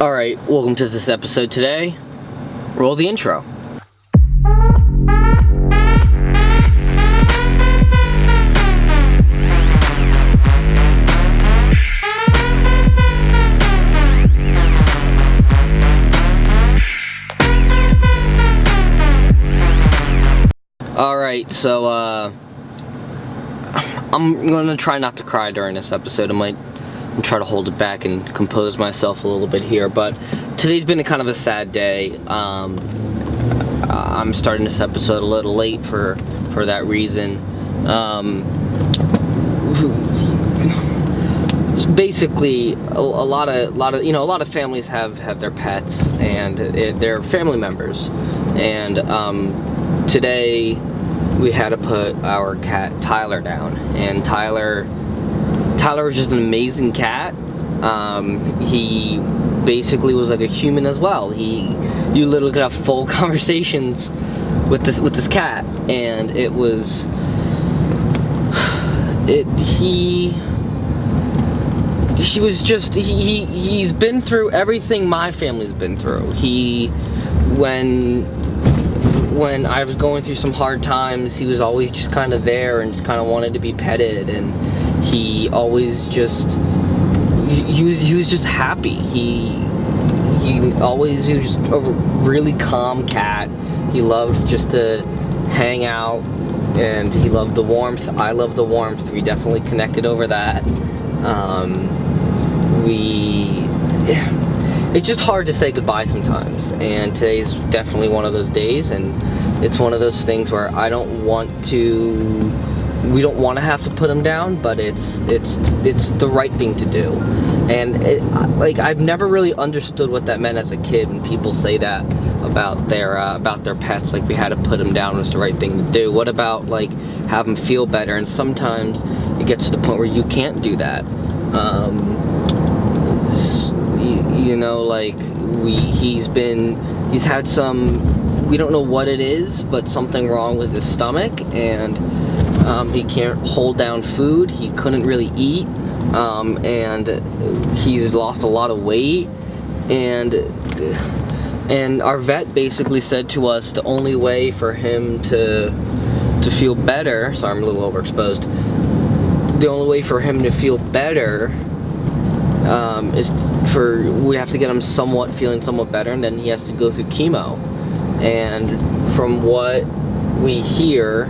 Alright, welcome to this episode today. Roll the intro. Alright, so I'm gonna try not to cry during this episode. I'm try to hold it back and compose myself a little bit here, but today's been a kind of a sad day. I'm starting this episode a little late for that reason. Basically, a lot of families have their pets and they're family members, and today we had to put our cat Tyler down, and Tyler was just an amazing cat. He basically was like a human as well. You literally could have full conversations with this cat, and he's been through everything my family's been through. When I was going through some hard times, he was always just kind of there and just kind of wanted to be petted, and he always just he was just happy. He was just a really calm cat. He loved just to hang out, and he loved the warmth. I love the warmth. We definitely connected over that. It's just hard to say goodbye sometimes, and today's definitely one of those days, and it's one of those things where we don't want to have to put him down, but it's the right thing to do. And I've never really understood what that meant as a kid when people say that about their pets, like we had to put them down was the right thing to do. What about like have them feel better? And sometimes it gets to the point where you can't do that. He's had some, we don't know what it is, but something wrong with his stomach, and he can't hold down food. He couldn't really eat, and he's lost a lot of weight, and our vet basically said to us the only way for him to feel better, sorry I'm a little overexposed, the only way for him to feel better we have to get him feeling somewhat better, and then he has to go through chemo. And from what we hear,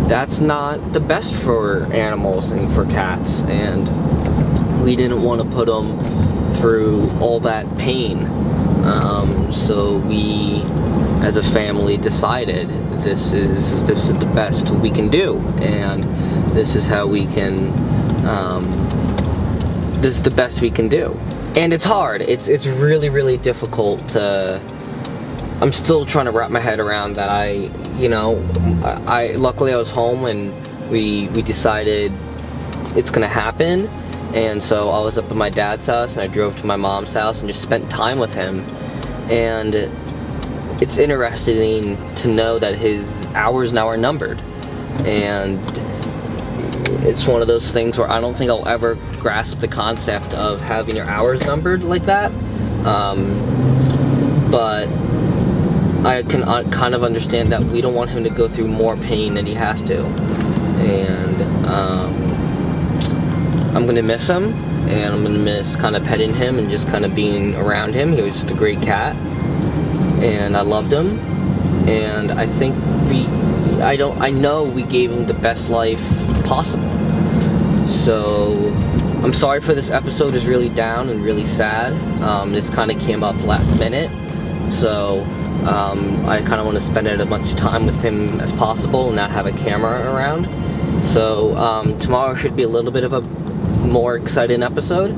that's not the best for animals and for cats, and we didn't want to put them through all that pain. So we, as a family, decided this is the best we can do, and this is how we can. This is the best we can do. And it's hard. It's really, really difficult to... I'm still trying to wrap my head around that. Luckily I was home and we decided it's gonna happen, and so I was up at my dad's house and I drove to my mom's house and just spent time with him. And it's interesting to know that his hours now are numbered, and it's one of those things where I don't think I'll ever grasp the concept of having your hours numbered like that. But I can kind of understand that we don't want him to go through more pain than he has to. And I'm gonna miss him, and I'm gonna miss kind of petting him and just kind of being around him. He was just a great cat, and I loved him. And I think I know we gave him the best life possible. So I'm sorry for this episode is really down and really sad. This kind of came up last minute, so I kind of want to spend as much time with him as possible and not have a camera around. So tomorrow should be a little bit of a more exciting episode.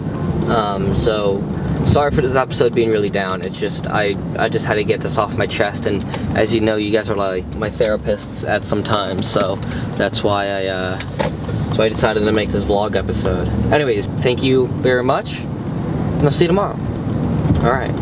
So sorry for this episode being really down. It's just I just had to get this off my chest, and as you know, you guys are like my therapists at some times, so that's why I decided to make this vlog episode. Anyways, thank you very much, and I'll see you tomorrow. Alright.